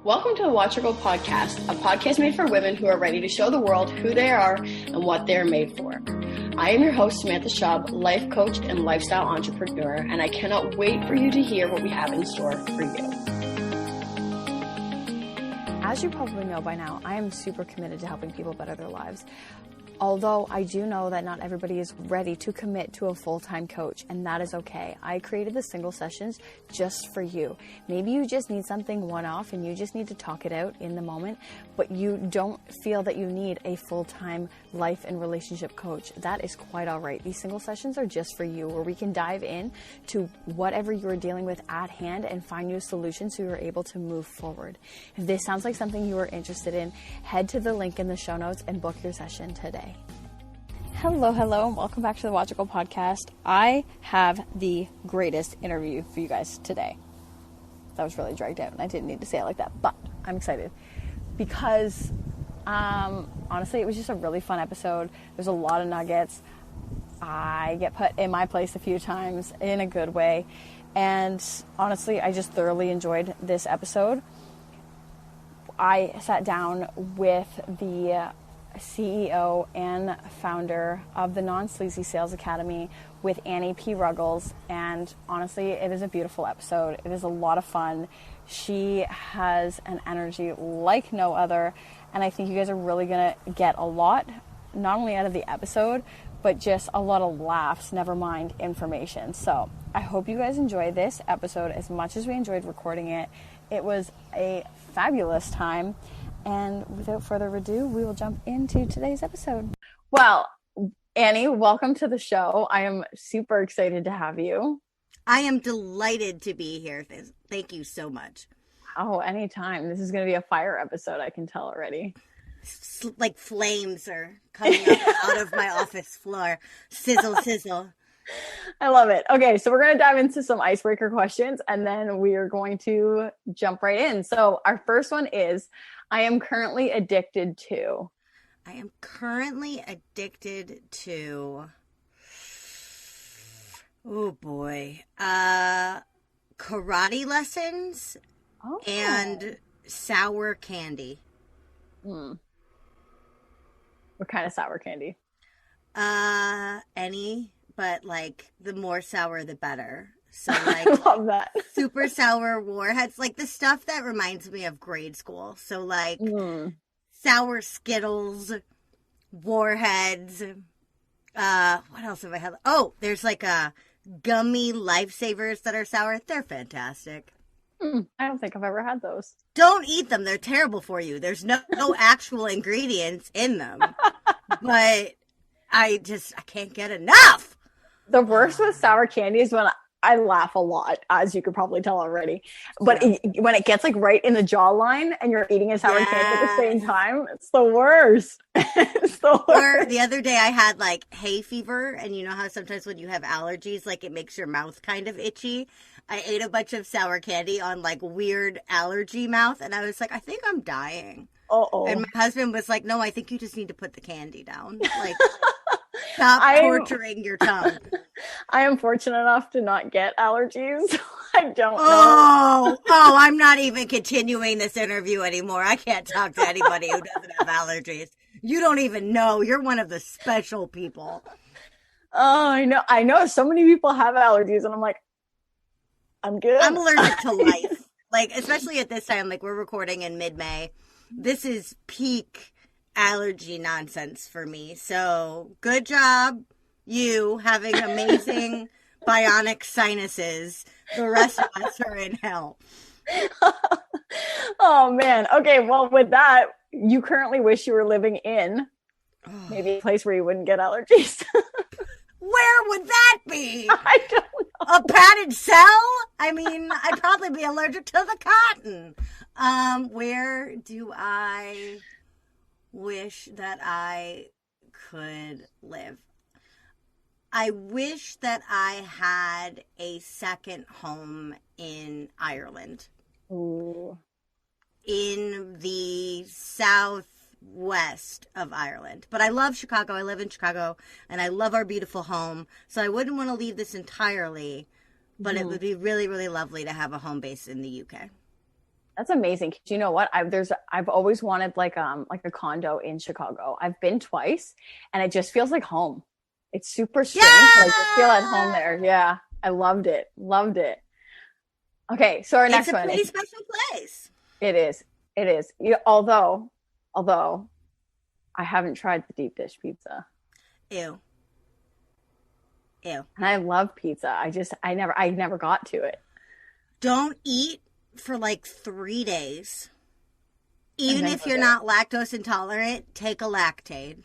Welcome to the Watch Her Go podcast, a podcast made for women who are ready to show the world who they are and what they are made for. I am your host, Samantha Schubb, life coach and lifestyle entrepreneur, and I cannot wait for you to hear what we have in store for you. As you probably know by now, I am super committed to helping people better their lives. Although I do know that not everybody is ready to commit to a full-time coach, and that is okay. I created the single sessions just for you. Maybe you just need something one-off and you just need to talk it out in the moment, but you don't feel that you need a full-time life and relationship coach. That is quite all right. These single sessions are just for you, where we can dive in to whatever you're dealing with at hand and find you a solution so you're able to move forward. If this sounds like something you are interested in, head to the link in the show notes and book your session today. Hello, and welcome back to the Watch Her Go podcast. I have the greatest interview for you guys today. That was really dragged out, and I didn't need to say it like that, but I'm excited because honestly, it was just a really fun episode. There's a lot of nuggets. I get put in my place a few times in a good way, and honestly, I just thoroughly enjoyed this episode. I sat down with the CEO and founder of the Non-Sleazy Sales Academy with Annie P. Ruggles, and honestly, it is a beautiful episode. It is a lot of fun. She has an energy like no other, and I think you guys are really gonna get a lot, not only out of the episode, but just a lot of laughs, never mind information. So I hope you guys enjoy this episode as much as we enjoyed recording it. It was a fabulous time. And without further ado, we will jump into today's episode. Well, Annie, welcome to the show. I am super excited to have you. I am delighted to be here. Thank you so much. Oh, anytime. This is going to be a fire episode, I can tell already. Like flames are coming up out of my office floor. Sizzle, sizzle. I love it. Okay, so we're going to dive into some icebreaker questions, and then we are going to jump right in. So our first one is, I am currently addicted to. I am currently addicted to, oh boy, karate lessons and sour candy. What kind of sour candy? Any, but like the more sour, the better. So like, I love that. Super sour warheads, like the stuff that reminds me of grade school. So like sour Skittles, warheads. What else have I had? Oh, there's like gummy lifesavers that are sour. They're fantastic. I don't think I've ever had those. Don't eat them. They're terrible for you. There's no actual ingredients in them. But I can't get enough. The worst with sour candy is when I laugh a lot, as you could probably tell already. But when it gets like right in the jawline and you're eating a sour candy at the same time, it's the worst. It's the worst. Or the other day I had like hay fever, and you know how sometimes when you have allergies, like it makes your mouth kind of itchy. I ate a bunch of sour candy on like weird allergy mouth, and I was like, I think I'm dying. Uh-oh. And my husband was like, no, I think you just need to put the candy down. Like, stop torturing your tongue. I am fortunate enough to not get allergies. I don't know. Oh, I'm not even continuing this interview anymore. I can't talk to anybody who doesn't have allergies. You don't even know. You're one of the special people. Oh, I know. So many people have allergies, and I'm like, I'm good. I'm allergic to life. Like, especially at this time, like we're recording in mid-May. This is peak allergy nonsense for me. So good job, you having amazing bionic sinuses. The rest of us are in hell. Oh man. Okay. Well, with that, you currently wish you were living in maybe a place where you wouldn't get allergies. Where would that be? I don't know. A padded cell? I mean, I'd probably be allergic to the cotton. Where do I wish that I could live? I wish that I had a second home in Ireland. Ooh. In the southwest of Ireland. But I love Chicago. I live in Chicago, and I love our beautiful home. So I wouldn't want to leave this entirely, but it would be really, really lovely to have a home base in the UK. That's amazing. 'Cause you know what? I've always wanted like a condo in Chicago. I've been twice and it just feels like home. It's super strange, but I just feel at home there. Yeah. I loved it. Loved it. Okay, so our next one. It's a pretty special place. It is. It is. Although I haven't tried the deep dish pizza. Ew. And I love pizza. I never got to it. Don't eat for like 3 days. Even if you're not lactose intolerant, take a Lactaid.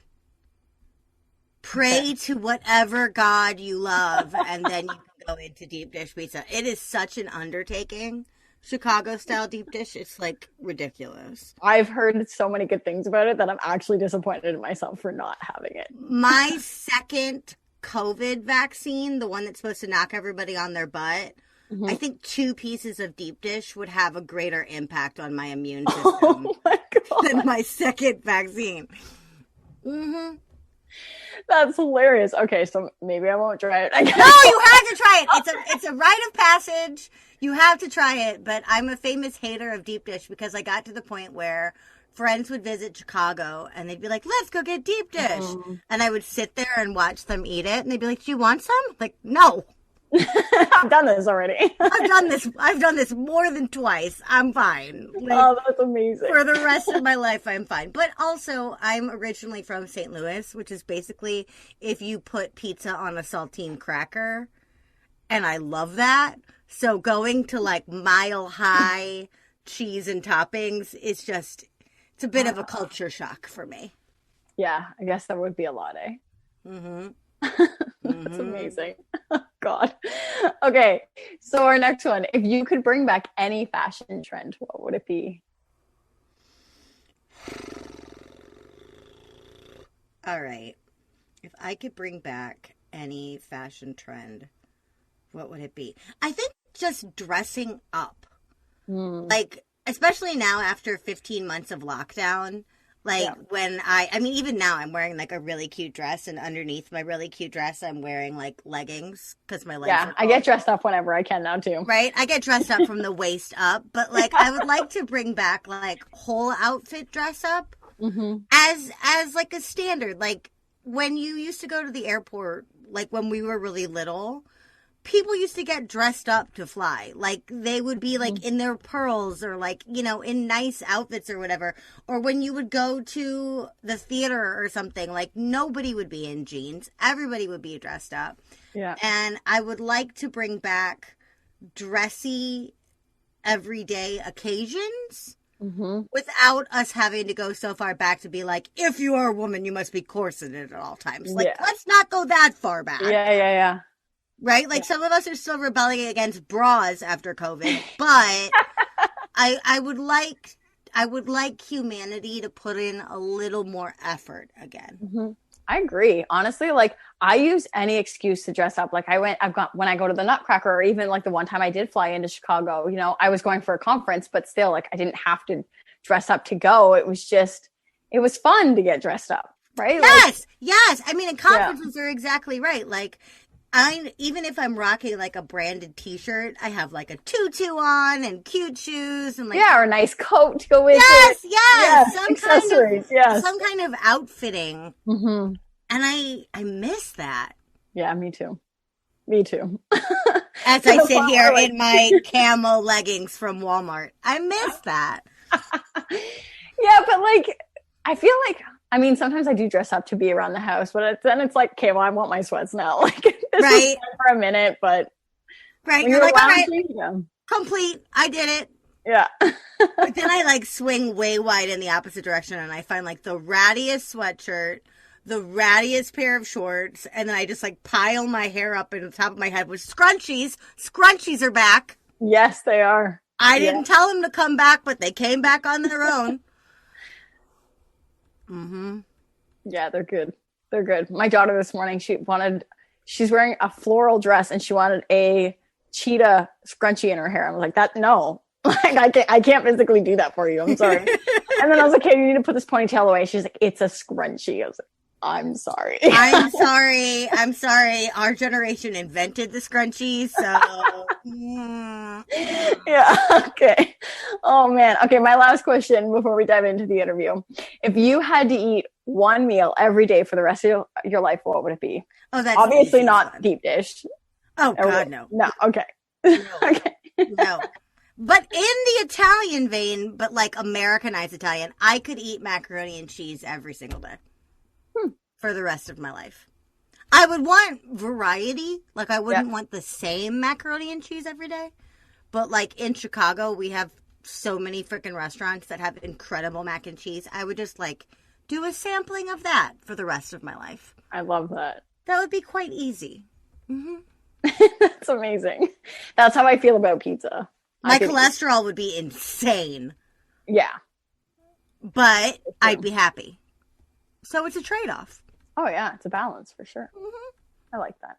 Pray to whatever God you love, and then you can go into deep dish pizza. It is such an undertaking. Chicago style deep dish, it's like ridiculous. I've heard so many good things about it that I'm actually disappointed in myself for not having it. My second COVID vaccine, the one that's supposed to knock everybody on their butt, I think 2 pieces of deep dish would have a greater impact on my immune system than my second vaccine. Mm-hmm. That's hilarious. Okay, so maybe I won't try it. No, you have to try it. It's a rite of passage. You have to try it. But I'm a famous hater of deep dish because I got to the point where friends would visit Chicago and they'd be like, let's go get deep dish. And I would sit there and watch them eat it. And they'd be like, do you want some? Like, no. I've done this already. I've done this more than twice. I'm fine. Like, oh, that's amazing. For the rest of my life, I'm fine. But also, I'm originally from St. Louis, which is basically if you put pizza on a saltine cracker. And I love that. So going to like Mile High cheese and toppings is just, it's a bit of a culture shock for me. Yeah, I guess that would be a lot, eh? Mm-hmm. That's amazing. God. Okay, so our next one. If you could bring back any fashion trend, what would it be? All right. If I could bring back any fashion trend, what would it be? I think just dressing up. Like, especially now after 15 months of lockdown. Like when I mean, even now I'm wearing like a really cute dress, and underneath my really cute dress, I'm wearing like leggings because my legs are cold. I get dressed up whenever I can now too. Right? I get dressed up from the waist up, but like I would like to bring back like whole outfit dress up as like a standard. Like when you used to go to the airport, like when we were really little, people used to get dressed up to fly. Like they would be like in their pearls or like, you know, in nice outfits or whatever. Or when you would go to the theater or something, like nobody would be in jeans. Everybody would be dressed up. Yeah. And I would like to bring back dressy everyday occasions without us having to go so far back to be like, if you are a woman, you must be corseted at all times. Like, let's not go that far back. Yeah. Right? Like some of us are still rebelling against bras after COVID, but I would like humanity to put in a little more effort again. I agree. Honestly, like I use any excuse to dress up. Like when I go to the Nutcracker, or even like the one time I did fly into Chicago, you know, I was going for a conference, but still like I didn't have to dress up to go. It was fun to get dressed up. Right? Yes. I mean, and conferences are exactly right. Like, even if I'm rocking like a branded t-shirt, I have like a tutu on and cute shoes and like or a nice coat to go with it. Yes, some accessories, some kind of outfitting. And I miss that. Yeah, me too. As I sit here in my camo leggings from Walmart, I miss that. Yeah, but like I feel like, I mean, sometimes I do dress up to be around the house, but then it's like, okay, well, I want my sweats now. Like, this is fun for a minute, but you're like, all right, complete. I did it. Yeah. But then I like swing way wide in the opposite direction, and I find like the rattiest sweatshirt, the rattiest pair of shorts, and then I just like pile my hair up in the top of my head with scrunchies. Scrunchies are back. Yes, they are. I didn't tell them to come back, but they came back on their own. Yeah, they're good. My daughter this morning, she's wearing a floral dress and she wanted a cheetah scrunchie in her hair. I'm like, no, like I can't physically do that for you. I'm sorry. And then I was like, okay, you need to put this ponytail away. She's like, it's a scrunchie. I was like, I'm sorry. I'm sorry. I'm sorry. Our generation invented the scrunchies, so. Yeah. Okay. Oh man. Okay. My last question before we dive into the interview: if you had to eat one meal every day for the rest of your life, what would it be? Oh, that's obviously easy not one. deep dish. Oh God, no. No. Okay. No. Okay. No. But in the Italian vein, but like Americanized Italian, I could eat macaroni and cheese every single day for the rest of my life. I would want variety. Like, I wouldn't want the same macaroni and cheese every day. But like in Chicago, we have so many freaking restaurants that have incredible mac and cheese. I would just like do a sampling of that for the rest of my life. I love that. That would be quite easy. Mm-hmm. That's amazing. That's how I feel about pizza. My cholesterol would be insane. Yeah. But I'd be happy. So it's a trade-off. Oh, yeah. It's a balance for sure. Mm-hmm. I like that.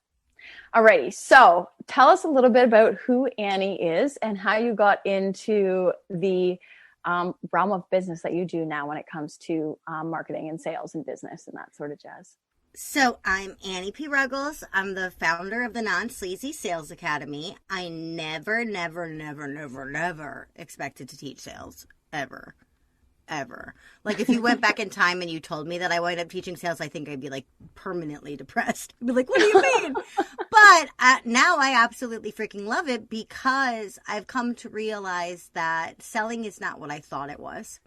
Alrighty. So tell us a little bit about who Annie is and how you got into the realm of business that you do now when it comes to marketing and sales and business and that sort of jazz. So I'm Annie P. Ruggles. I'm the founder of the Non-Sleazy Sales Academy. I never expected to teach sales. Ever. Like, if you went back in time and you told me that I wound up teaching sales, I think I'd be like permanently depressed. I'd be like, what do you mean? But now I absolutely freaking love it because I've come to realize that selling is not what I thought it was.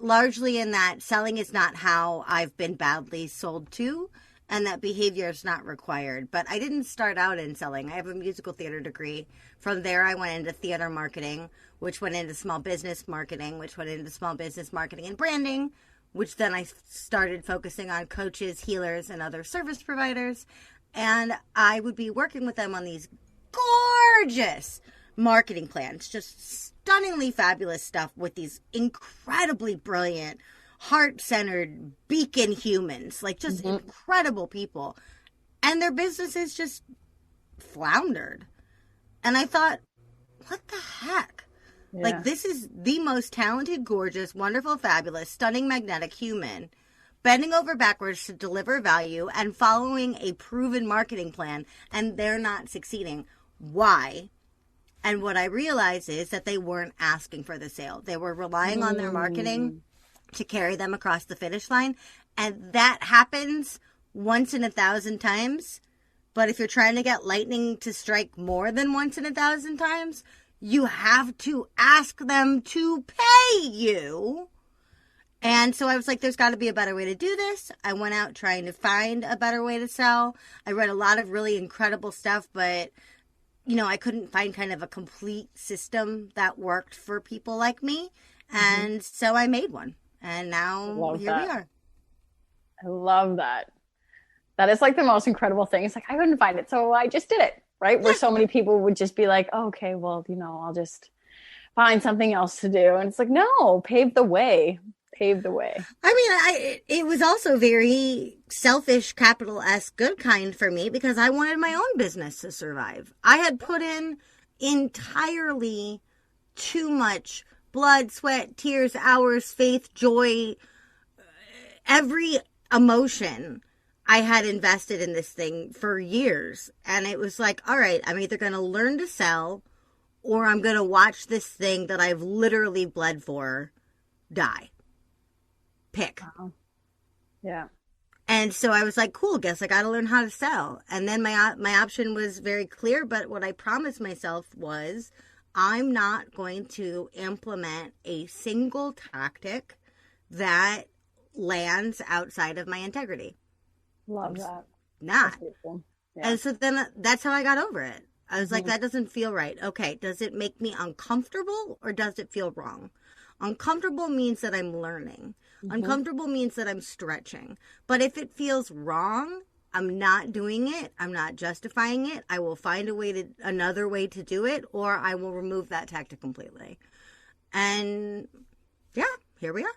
Largely in that selling is not how I've been badly sold to, and that behavior is not required. But I didn't start out in selling. I have a musical theater degree. From there, I went into theater marketing, which went into small business marketing, which went into small business marketing and branding, which then I started focusing on coaches, healers, and other service providers. And I would be working with them on these gorgeous marketing plans, just stunningly fabulous stuff with these incredibly brilliant, heart-centered beacon humans, like just incredible people. And their businesses just floundered. And I thought, what the heck? Yeah. Like, this is the most talented, gorgeous, wonderful, fabulous, stunning, magnetic human bending over backwards to deliver value and following a proven marketing plan, and they're not succeeding. Why? And what I realized is that they weren't asking for the sale. They were relying on their marketing to carry them across the finish line. And that happens once in 1,000 times. But if you're trying to get lightning to strike more than once in 1,000 times, you have to ask them to pay you. And so I was like, there's got to be a better way to do this. I went out trying to find a better way to sell. I read a lot of really incredible stuff, but you know, I couldn't find kind of a complete system that worked for people like me. And so I made one. And now here we are. I love that. That is like the most incredible thing. It's like, I couldn't find it, so I just did it, right? Where so many people would just be like, oh, okay, well, you know, I'll just find something else to do. And it's like, no, pave the way. Pave the way. I mean, it was also very selfish, capital S, good kind for me because I wanted my own business to survive. I had put in entirely too much blood, sweat, tears, hours, faith, joy, every emotion I had invested in this thing for years. And it was like, all right, I'm either going to learn to sell or I'm going to watch this thing that I've literally bled for die. Pick. Wow. Yeah. And so I was like, cool, guess I got to learn how to sell. And then my option was very clear, but what I promised myself was I'm not going to implement a single tactic that lands outside of my integrity. Love that. Not. Yeah. And so then that's how I got over it. I was like, that doesn't feel right. Okay, does it make me uncomfortable or does it feel wrong? Uncomfortable means that I'm learning. Uncomfortable means that I'm stretching. But if it feels wrong, I'm not doing it. I'm not justifying it. I will find another way to do it, or I will remove that tactic completely. And yeah, here we are.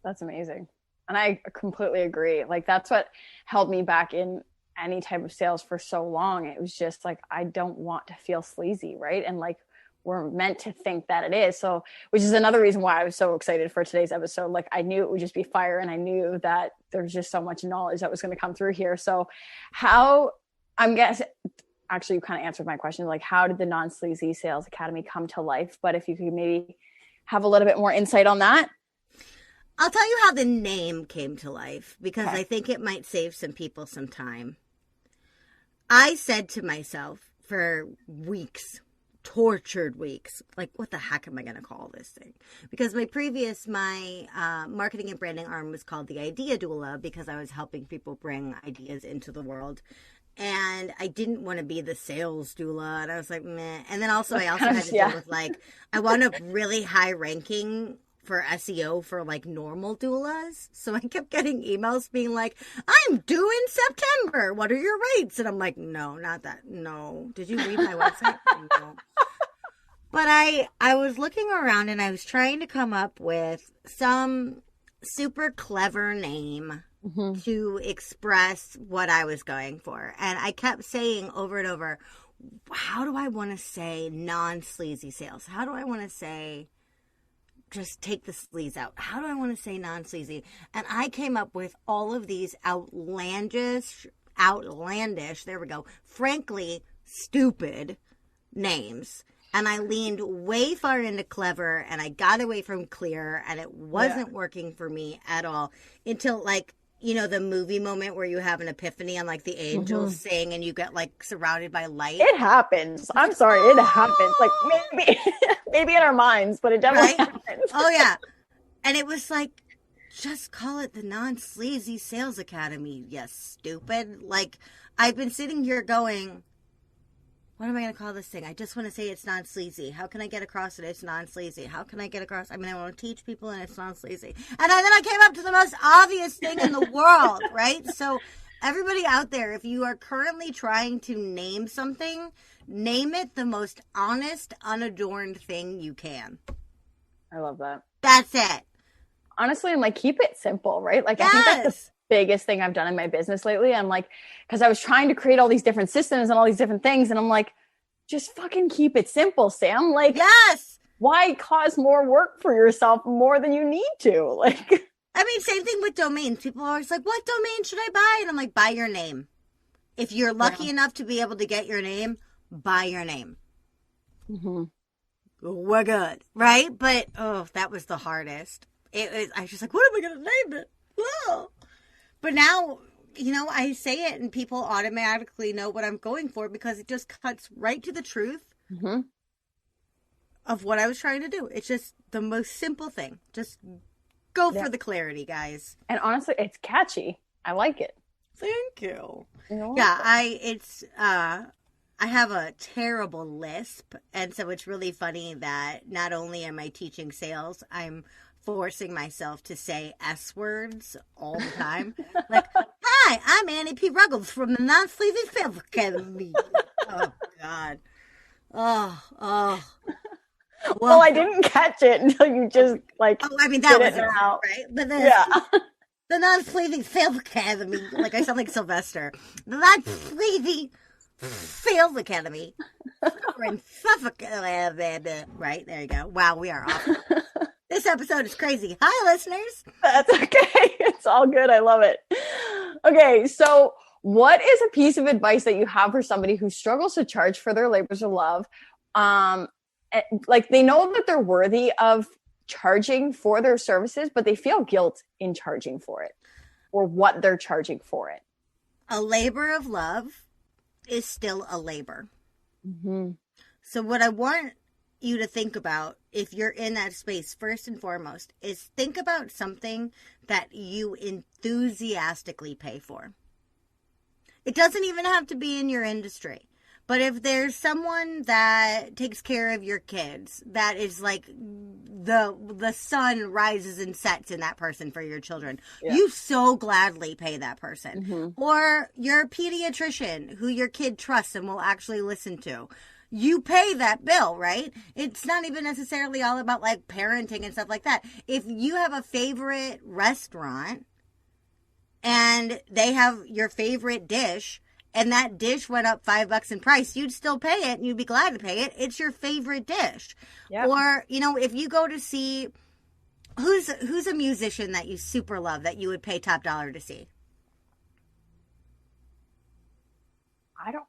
That's amazing. And I completely agree. Like, that's what held me back in any type of sales for so long. It was just like, I don't want to feel sleazy, right? And like, we're meant to think that it is. So, which is another reason why I was so excited for today's episode. Like, I knew it would just be fire, and I knew that there's just so much knowledge that was going to come through here. So I'm guessing, actually, you kind of answered my question. Like, how did the Non-Sleazy Sales Academy come to life? But if you could maybe have a little bit more insight on that. I'll tell you how the name came to life, because I think it might save some people some time. I said to myself for weeks, tortured weeks, like, what the heck am I going to call this thing? Because my marketing and branding arm was called the Idea Doula, because I was helping people bring ideas into the world. And I didn't want to be the sales doula. And I was like, meh. And then also, I also had to deal with, like, I wound up really high ranking for SEO for, like, normal doulas. So I kept getting emails being like, I'm due in September. What are your rates? And I'm like, no, not that. No. Did you read my website? No. But I was looking around, and I was trying to come up with some super clever name to express what I was going for. And I kept saying over and over, how do I want to say non-sleazy sales? How do I want to say just take the sleaze out? How do I want to say non-sleazy? And I came up with all of these outlandish, there we go, frankly, stupid names. And I leaned way far into clever, and I got away from clear, and it wasn't working for me at all until, like, you know, the movie moment where you have an epiphany and, like, the angels sing and you get, like, surrounded by light. It happens. I'm sorry. It happens. Like, maybe in our minds, but it definitely happens. Oh, yeah. And it was like, just call it the Non-Sleazy Sales Academy, you stupid. Like, I've been sitting here going, what am I going to call this thing? I just want to say it's non-sleazy. How can I get across that it's non-sleazy? How can I get across? I mean, I want to teach people, and it's non-sleazy. And then I came up to the most obvious thing in the world, right? So everybody out there, if you are currently trying to name something, name it the most honest, unadorned thing you can. I love that. That's it. Honestly, I'm like, keep it simple, right? Like, I think that's the biggest thing I've done in my business lately. I'm like, because I was trying to create all these different systems and all these different things, and I'm like, just fucking keep it simple, Sam. Like, yes, why cause more work for yourself more than you need to? Like, I mean, same thing with domains. People are always like, what domain should I buy? And I'm like, buy your name. If you're lucky enough to be able to get your name, buy your name. We're good, right? But that was the hardest. I was just like, what am I going to name it? Whoa. But now, you know, I say it and people automatically know what I'm going for, because it just cuts right to the truth of what I was trying to do. It's just the most simple thing. Just go for the clarity, guys. And honestly, it's catchy. I like it. Thank you. Yeah, I have a terrible lisp, and so it's really funny that not only am I teaching sales, I'm forcing myself to say S words all the time. Like, hi, I'm Annie P. Ruggles from the Non-Sleazy Sales Academy. Oh, God. Oh. Well, I didn't catch it until you just, like, I mean, that was it out. Right? But the Non-Sleazy Sales Academy, like, I sound like Sylvester. The Non-Sleazy Sales Academy. We're in Suffolk. Right, there you go. Wow, we are off. This episode is crazy. Hi, listeners. That's okay. It's all good. I love it. Okay, so what is a piece of advice that you have for somebody who struggles to charge for their labors of love? Like, they know that they're worthy of charging for their services, but they feel guilt in charging for it, or what they're charging for it. A labor of love is still a labor. So what I want you to think about, if you're in that space, first and foremost, is think about something that you enthusiastically pay for. It doesn't even have to be in your industry. But if there's someone that takes care of your kids, that is like the sun rises and sets in that person for your children, you so gladly pay that person. Or you're a pediatrician who your kid trusts and will actually listen to. You pay that bill, right? It's not even necessarily all about, like, parenting and stuff like that. If you have a favorite restaurant and they have your favorite dish and that dish went up $5 in price, you'd still pay it and you'd be glad to pay it. It's your favorite dish. Yep. Or, you know, if you go to see, who's a musician that you super love that you would pay top dollar to see?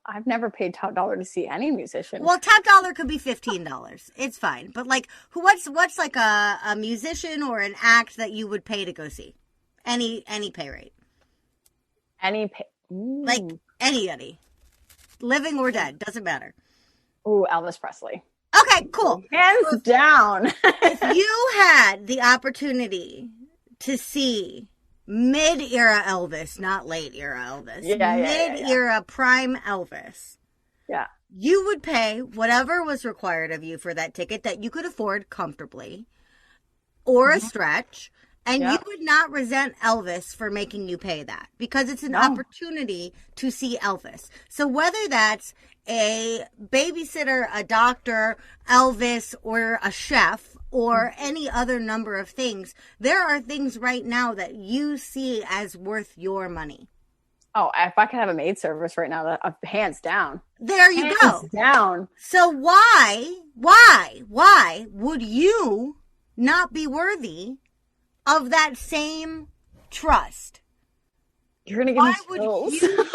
I've never paid top dollar to see any musician. Well, top dollar could be $15. It's fine. But like, what's like a musician or an act that you would pay to go see? Any pay rate. Like anybody. Living or dead. Doesn't matter. Ooh, Elvis Presley. Okay, cool. Hands down. If you had the opportunity to see mid-era Elvis, not late-era Elvis. Mid-era prime Elvis. Yeah. You would pay whatever was required of you for that ticket that you could afford comfortably or a stretch, and you would not resent Elvis for making you pay that because it's an opportunity to see Elvis. So whether that's a babysitter, a doctor, Elvis, or a chef, or any other number of things, there are things right now that you see as worth your money. Oh, if I could have a maid service right now, hands down. There you go. Hands down. So why would you not be worthy of that same trust? You're going to give me chills. Would you not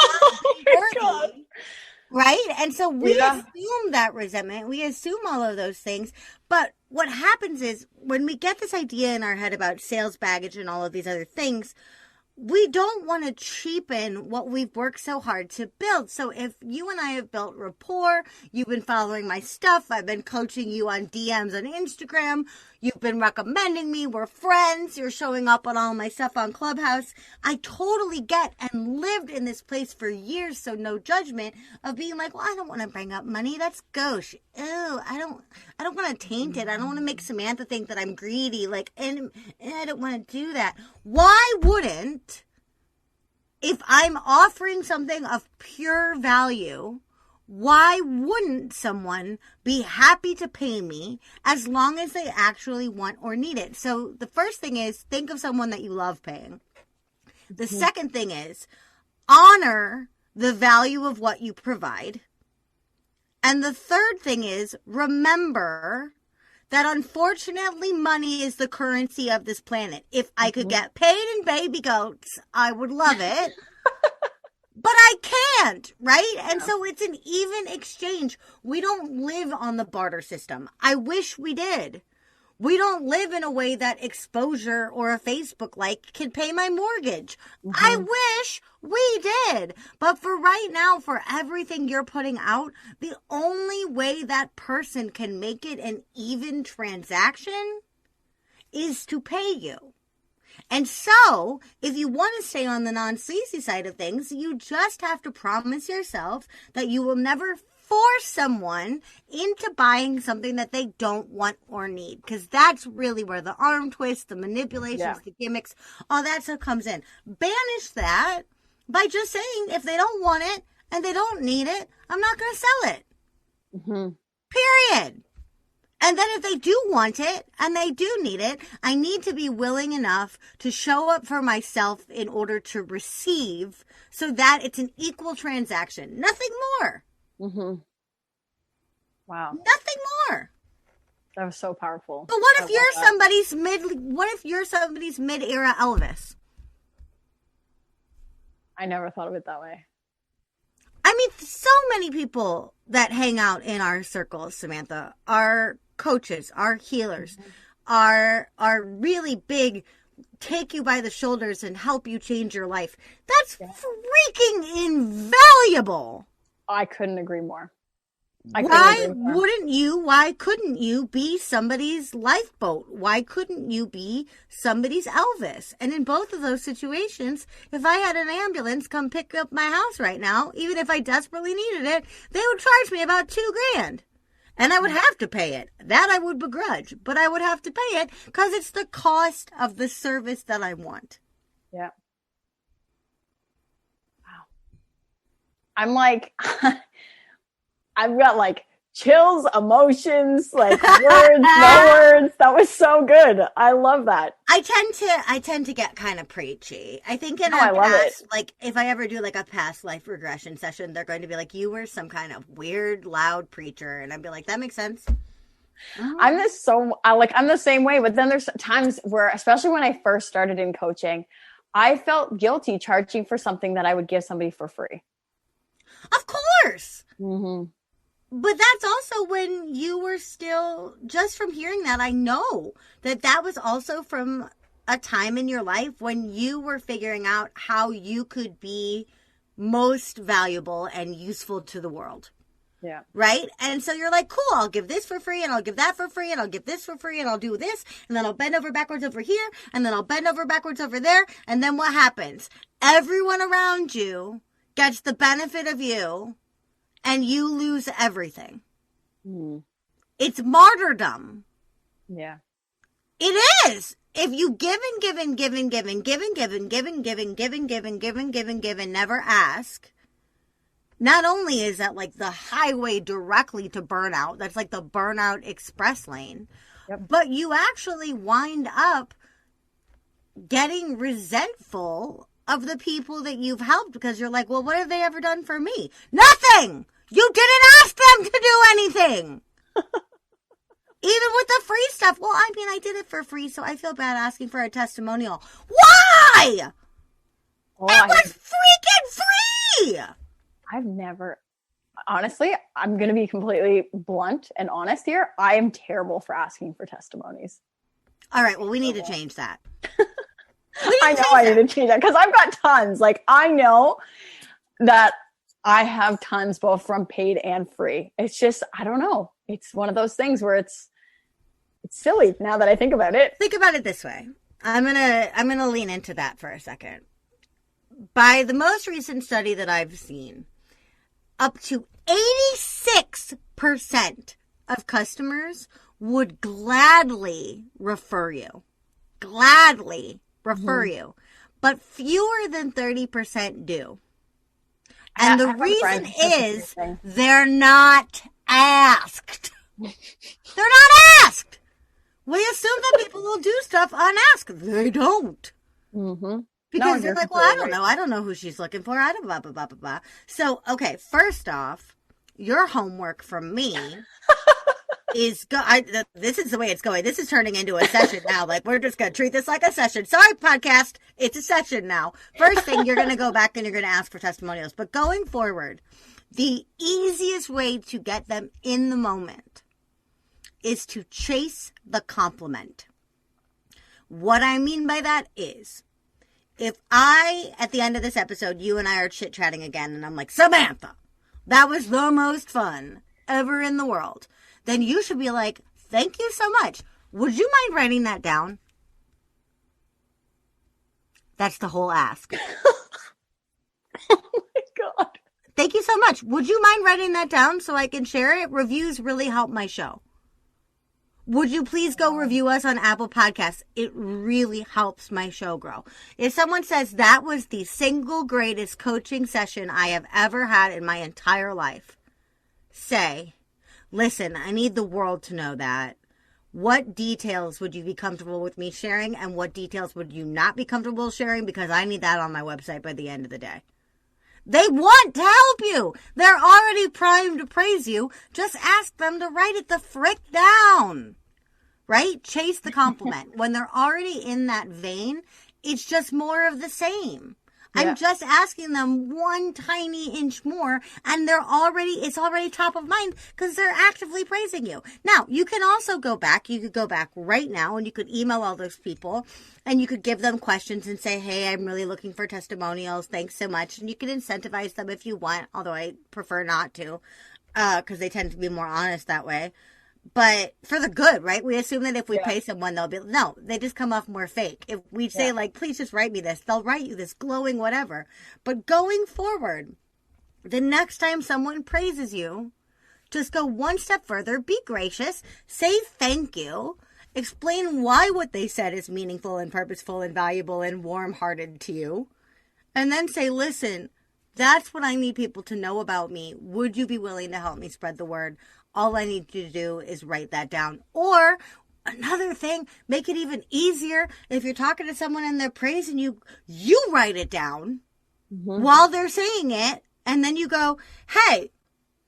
be worthy? Right? And so we assume that resentment. We assume all of those things. But what happens is when we get this idea in our head about sales baggage and all of these other things, we don't want to cheapen what we've worked so hard to build. So if you and I have built rapport, you've been following my stuff, I've been coaching you on DMs on Instagram, you've been recommending me, we're friends, you're showing up on all my stuff on Clubhouse, I totally get and lived in this place for years, so no judgment, of being like, well, I don't want to bring up money, that's gauche. Ew, I don't want to taint it. I don't want to make Samantha think that I'm greedy, and I don't want to do that. Why wouldn't, if I'm offering something of pure value, why wouldn't someone be happy to pay me as long as they actually want or need it? So the first thing is, think of someone that you love paying. The second thing is, honor the value of what you provide. And the third thing is, remember that unfortunately money is the currency of this planet. If I could get paid in baby goats, I would love it. But I can't, right? Yeah. And so it's an even exchange. We don't live on the barter system. I wish we did. We don't live in a way that exposure or a Facebook like can pay my mortgage. I wish we did. But for right now, for everything you're putting out, the only way that person can make it an even transaction is to pay you. And so, if you want to stay on the non-sleazy side of things, you just have to promise yourself that you will never force someone into buying something that they don't want or need. Because that's really where the arm twists, the manipulations, the gimmicks, all that stuff comes in. Banish that by just saying, if they don't want it and they don't need it, I'm not going to sell it. Period. And then if they do want it and they do need it, I need to be willing enough to show up for myself in order to receive so that it's an equal transaction. Nothing more. Wow. Nothing more. That was so powerful. But what if you're somebody's mid-era Elvis? I never thought of it that way. I mean, so many people that hang out in our circles, Samantha, are coaches, are healers, are really big, take you by the shoulders and help you change your life. That's freaking invaluable. I couldn't agree more. Why couldn't you be somebody's lifeboat? Why couldn't you be somebody's Elvis? And in both of those situations, if I had an ambulance come pick up my house right now, even if I desperately needed it, they would charge me about $2,000. And I would have to pay it. That I would begrudge, but I would have to pay it because it's the cost of the service that I want. Yeah. Wow. I'm like, I've got like chills, emotions, like words, no words. That was so good. I love that. I I tend to get kind of preachy. I think in I love past, it. like if I ever do like a past life regression session, they're going to be like, you were some kind of weird, loud preacher. And I'd be like, that makes sense. I'm the same way, but then there's times where, especially when I first started in coaching, I felt guilty charging for something that I would give somebody for free. Of course. Mm-hmm. But that's also when you were still, just from hearing that, I know that was also from a time in your life when you were figuring out how you could be most valuable and useful to the world. Yeah. Right? And so you're like, cool, I'll give this for free and I'll give that for free and I'll give this for free and I'll do this and then I'll bend over backwards over here and then I'll bend over backwards over there. And then what happens? Everyone around you gets the benefit of you and you lose everything. Mm. It's martyrdom. Yeah. It is. If you give and give and give and give and give and give and give and give and give and give and give and give and give and never ask, not only is that like the highway directly to burnout, that's like the burnout express lane, but you actually wind up getting resentful of the people that you've helped because you're like, well, what have they ever done for me? Nothing! You didn't ask them to do anything! Even with the free stuff. Well, I mean, I did it for free, so I feel bad asking for a testimonial. Why? Oh, it was freaking free! I've never, honestly, I'm going to be completely blunt and honest here. I am terrible for asking for testimonies. All right, well, we need to change that. I know I need to change that because I've got tons. Like, I know that I have tons both from paid and free. It's just, I don't know. It's one of those things where it's silly now that I think about it. Think about it this way. I'm gonna lean into that for a second. By the most recent study that I've seen, up to 86% of customers would gladly refer you. Gladly refer you. But fewer than 30% do. And the reason is they're not asked. They're not asked. We assume that people will do stuff unasked. They don't. Mm-hmm. Because they're like, well, I don't know. I don't know who she's looking for. I don't blah, blah, blah, blah, blah. So, okay, first off, your homework from me is, this is the way it's going. This is turning into a session now. Like, we're just going to treat this like a session. Sorry, podcast. It's a session now. First thing, you're going to go back and you're going to ask for testimonials. But going forward, the easiest way to get them in the moment is to chase the compliment. What I mean by that is, if at the end of this episode, you and I are chit-chatting again, and I'm like, Samantha, that was the most fun ever in the world, then you should be like, thank you so much. Would you mind writing that down? That's the whole ask. Oh my God. Thank you so much. Would you mind writing that down so I can share it? Reviews really help my show. Would you please go review us on Apple Podcasts? It really helps my show grow. If someone says that was the single greatest coaching session I have ever had in my entire life, say, listen, I need the world to know that. What details would you be comfortable with me sharing and what details would you not be comfortable sharing? Because I need that on my website by the end of the day. They want to help you. They're already primed to praise you. Just ask them to write it the frick down. Right? Chase the compliment. When they're already in that vein, it's just more of the same. Yeah. I'm just asking them one tiny inch more, and it's already top of mind because they're actively praising you. Now, you can also go back. You could go back right now, and you could email all those people, and you could give them questions and say, hey, I'm really looking for testimonials. Thanks so much. And you can incentivize them if you want, although I prefer not to because they tend to be more honest that way. But for the good, right? We assume that if we pay someone, they just come off more fake. If we say, like, please just write me this, they'll write you this glowing whatever. But going forward, the next time someone praises you, just go one step further, be gracious, say thank you, explain why what they said is meaningful and purposeful and valuable and warm-hearted to you, and then say, listen, that's what I need people to know about me. Would you be willing to help me spread the word? All I need you to do is write that down. Or another thing, make it even easier if you're talking to someone and they're praising you, you write it down while they're saying it, and then you go, hey,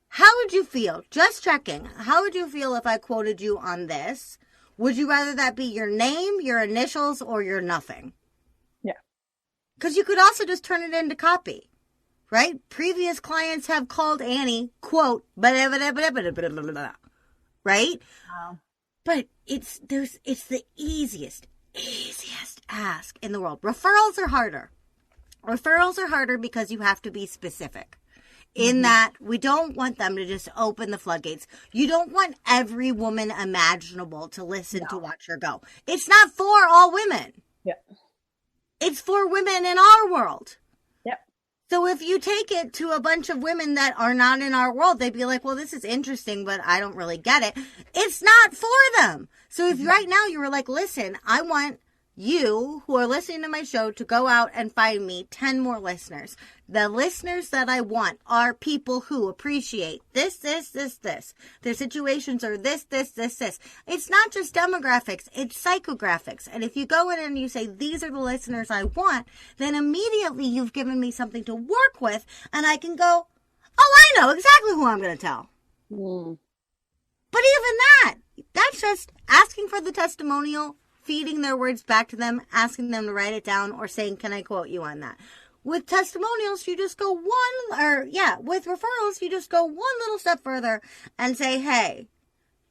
how would you feel? Just checking. How would you feel if I quoted you on this? Would you rather that be your name, your initials, or your nothing? Yeah. Because you could also just turn it into copy, right? Previous clients have called Annie, quote, right? Wow. But it's the easiest ask in the world. Referrals are harder. Referrals are harder because you have to be specific. In that, we don't want them to just open the floodgates. You don't want every woman imaginable to listen to Watch Her Go. It's not for all women. Yeah. It's for women in our world. Yep. So if you take it to a bunch of women that are not in our world, they'd be like, well, this is interesting, but I don't really get it. It's not for them. So if right now you were like, listen, I want you who are listening to my show to go out and find me 10 more listeners. The listeners that I want are people who appreciate this. Their situations are this. It's not just demographics, it's psychographics. And if you go in and you say, these are the listeners I want, then immediately you've given me something to work with, and I can go, oh, I know exactly who I'm going to tell. But even that's just asking for the testimonial, feeding their words back to them, asking them to write it down, or saying, can I quote you on that? With testimonials, you just go with referrals, you just go one little step further and say, hey,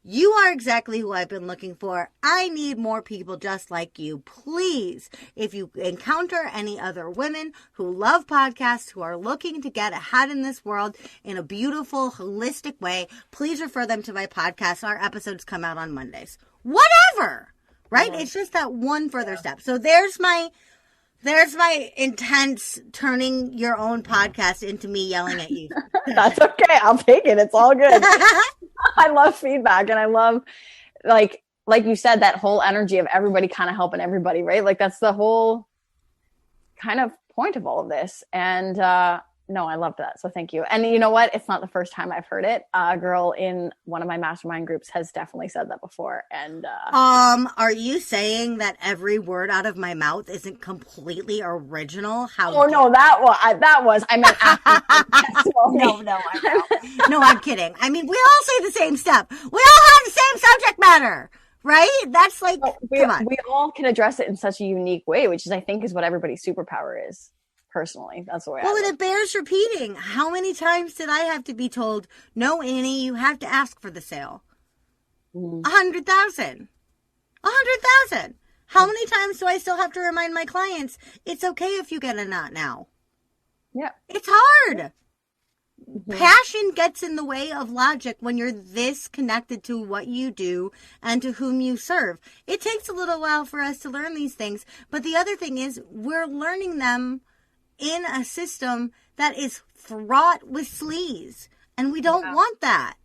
you are exactly who I've been looking for. I need more people just like you. Please, if you encounter any other women who love podcasts, who are looking to get ahead in this world in a beautiful, holistic way, please refer them to my podcast. Our episodes come out on Mondays. Whatever. Right? It's just that one further step. So there's my intense turning your own podcast into me yelling at you. That's okay. I'll take it. It's all good. I love feedback, and I love, like you said, that whole energy of everybody kind of helping everybody, right? Like that's the whole kind of point of all of this. And, no, I love that. So thank you. And you know what? It's not the first time I've heard it. A girl in one of my mastermind groups has definitely said that before. And are you saying that every word out of my mouth isn't completely original? No, that was I meant after. No, I'm kidding. I mean, we all say the same stuff. We all have the same subject matter, right? That's like, come on. We all can address it in such a unique way, which is, I think, is what everybody's superpower is. Personally, that's the way and it bears repeating. How many times did I have to be told, no, Annie, you have to ask for the sale? 100,000. 100,000. How many times do I still have to remind my clients, it's okay if you get a not now? Yeah. It's hard. Passion gets in the way of logic when you're this connected to what you do and to whom you serve. It takes a little while for us to learn these things, but the other thing is we're learning them in a system that is fraught with sleaze. And we don't want that.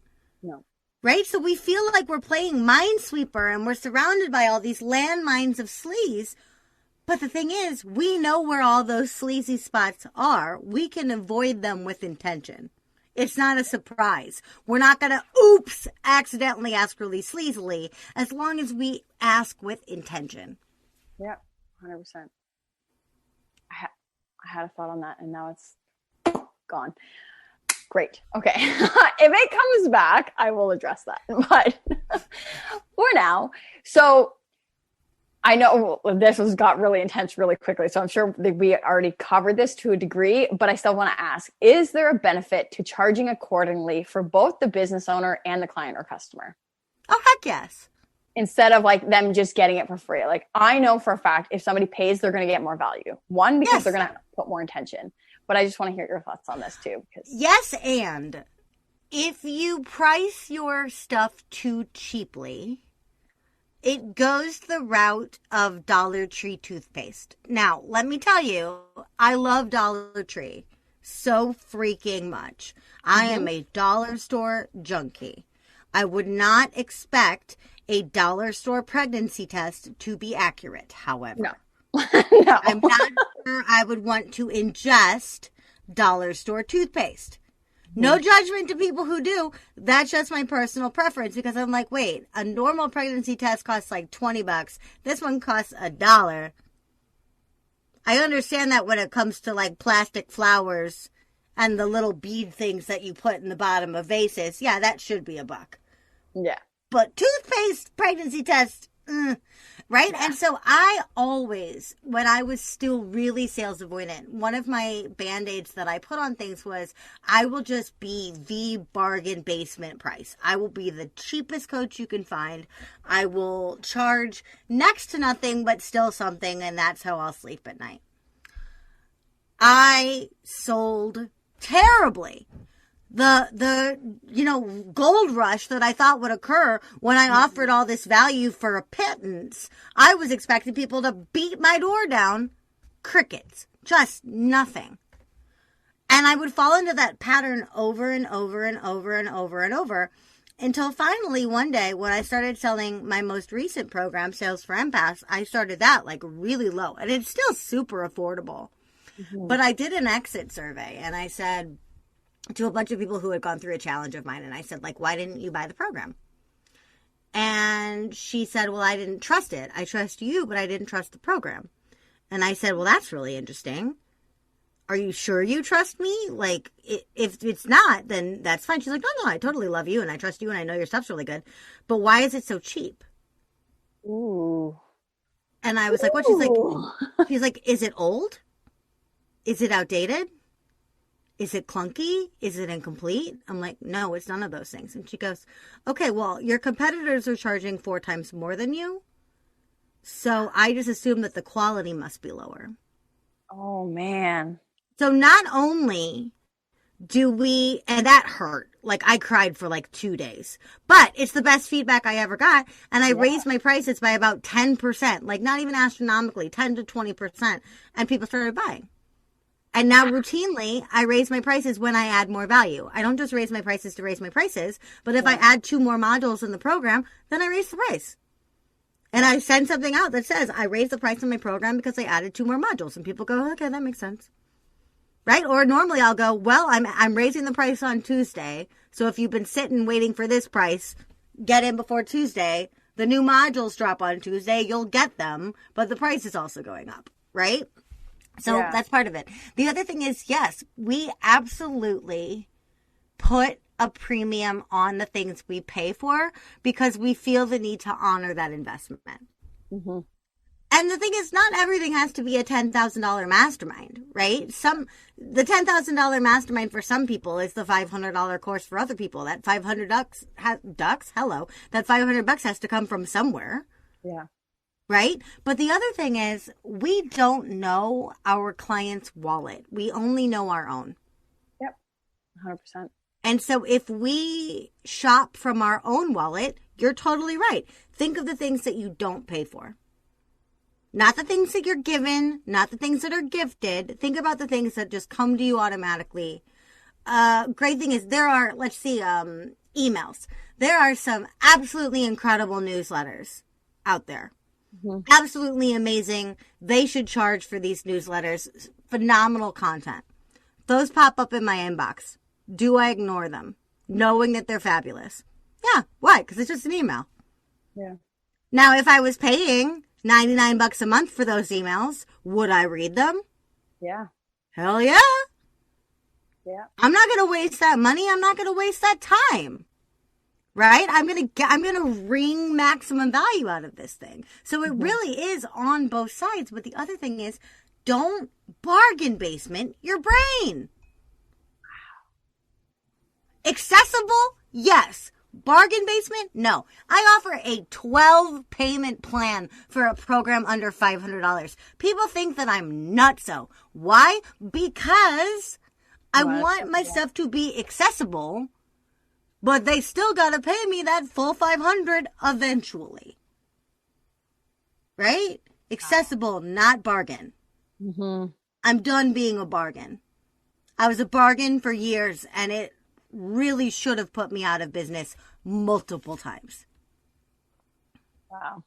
No. Right? So we feel like we're playing Minesweeper and we're surrounded by all these landmines of sleaze. But the thing is, we know where all those sleazy spots are. We can avoid them with intention. It's not a surprise. We're not going to, accidentally ask really sleazily, as long as we ask with intention. Yeah, 100%. I had a thought on that, and now it's gone. Great. Okay. If it comes back, I will address that. But for now, so I know this got really intense really quickly, so I'm sure that we already covered this to a degree, but I still want to ask, is there a benefit to charging accordingly for both the business owner and the client or customer? Oh, heck yes. Instead of like them just getting it for free. Like I know for a fact if somebody pays, they're going to get more value. One, because they're going to put more intention. But I just want to hear your thoughts on this too. Yes, and if you price your stuff too cheaply, it goes the route of Dollar Tree toothpaste. Now, let me tell you, I love Dollar Tree so freaking much. I am a dollar store junkie. I would not expect a dollar store pregnancy test to be accurate, however. No. No. I'm not sure I would want to ingest dollar store toothpaste. No judgment to people who do. That's just my personal preference because I'm like, wait, a normal pregnancy test costs like $20. This one costs $1. I understand that when it comes to like plastic flowers and the little bead things that you put in the bottom of vases. Yeah, that should be $1. Yeah. But toothpaste pregnancy test, right? Yeah. And so I always, when I was still really sales avoidant, one of my Band-Aids that I put on things was, I will just be the bargain basement price. I will be the cheapest coach you can find. I will charge next to nothing, but still something, and that's how I'll sleep at night. I sold terribly. The gold rush that I thought would occur when I offered all this value for a pittance, I was expecting people to beat my door down. Crickets. Just nothing. And I would fall into that pattern over and over and over and over and over until finally one day when I started selling my most recent program, Sales for Empaths, I started that like really low. And it's still super affordable. Mm-hmm. But I did an exit survey and I said to a bunch of people who had gone through a challenge of mine, and I said, like, why didn't you buy the program? And she said, well, I didn't trust it. I trust you, but I didn't trust the program. And I said, well, that's really interesting. Are you sure you trust me? Like, if it's not, then that's fine. She's like, no, I totally love you, and I trust you, and I know your stuff's really good. But why is it so cheap? Ooh. And I was like, what? She's like, is it old? Is it outdated? Is it clunky? Is it incomplete? I'm like, no, it's none of those things. And she goes, okay, well, your competitors are charging 4 times more than you. So I just assume that the quality must be lower. Oh, man. So not only do we, and that hurt. Like I cried for like 2 days, but it's the best feedback I ever got. And I raised my prices by about 10%, like not even astronomically, 10 to 20%. And people started buying. And now routinely, I raise my prices when I add more value. I don't just raise my prices to raise my prices, but if I add 2 more modules in the program, then I raise the price. And I send something out that says, I raised the price of my program because I added 2 more modules. And people go, okay, that makes sense. Right? Or normally I'll go, well, I'm raising the price on Tuesday. So if you've been sitting waiting for this price, get in before Tuesday. The new modules drop on Tuesday. You'll get them, but the price is also going up. Right? So that's part of it. The other thing is, yes, we absolutely put a premium on the things we pay for because we feel the need to honor that investment. Mm-hmm. And the thing is, not everything has to be a $10,000 mastermind, right? The $10,000 mastermind for some people is the $500 course for other people. That $500 that $500 has to come from somewhere. Yeah. Right? But the other thing is, we don't know our client's wallet. We only know our own. Yep. 100%. And so if we shop from our own wallet, you're totally right. Think of the things that you don't pay for. Not the things that you're given, not the things that are gifted. Think about the things that just come to you automatically. Great thing is there are, emails. There are some absolutely incredible newsletters out there. Mm-hmm. Absolutely amazing. They should charge for these newsletters. Phenomenal content. Those pop up in my inbox. Do I ignore them? Knowing that they're fabulous. Yeah. Why? Because it's just an email. Yeah. Now, if I was paying $99 a month for those emails, would I read them? Yeah. Hell yeah. Yeah. I'm not going to waste that money. I'm not going to waste that time. Right? I'm going to wring maximum value out of this thing. So it really is on both sides. But the other thing is, don't bargain basement your brain. Accessible? Yes. Bargain basement? No. I offer a 12 payment plan for a program under $500. People think that I'm nutso. Why? Because I want my stuff to be accessible. But they still got to pay me that full $500 eventually. Right? Accessible, not bargain. Mm-hmm. I'm done being a bargain. I was a bargain for years, and it really should have put me out of business multiple times. Wow.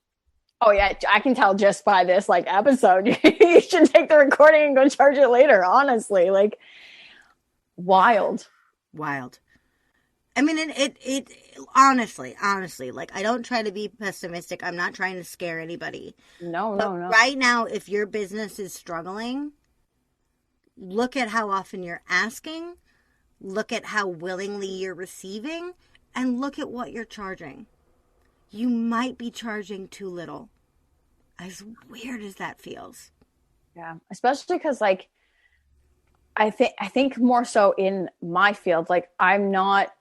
Oh, yeah. I can tell just by this episode. You should take the recording and go charge it later, honestly. Wild. Wild. I mean, it honestly, like, I don't try to be pessimistic. I'm not trying to scare anybody. No. Right now, if your business is struggling, look at how often you're asking, look at how willingly you're receiving, and look at what you're charging. You might be charging too little. As weird as that feels. Yeah, especially because, like, I think more so in my field, like, I'm not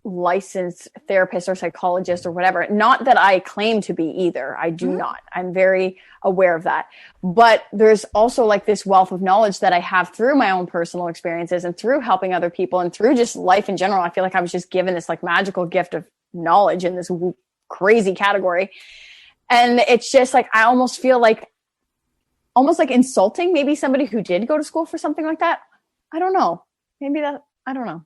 licensed therapist or psychologist or whatever. Not that I claim to be either. I do not. I'm very aware of that. But there's also, like, this wealth of knowledge that I have through my own personal experiences and through helping other people and through just life in general. I feel like I was just given this, like, magical gift of knowledge in this crazy category. And it's just like, I almost feel like almost like insulting maybe somebody who did go to school for something like that. I don't know. Maybe that, I don't know.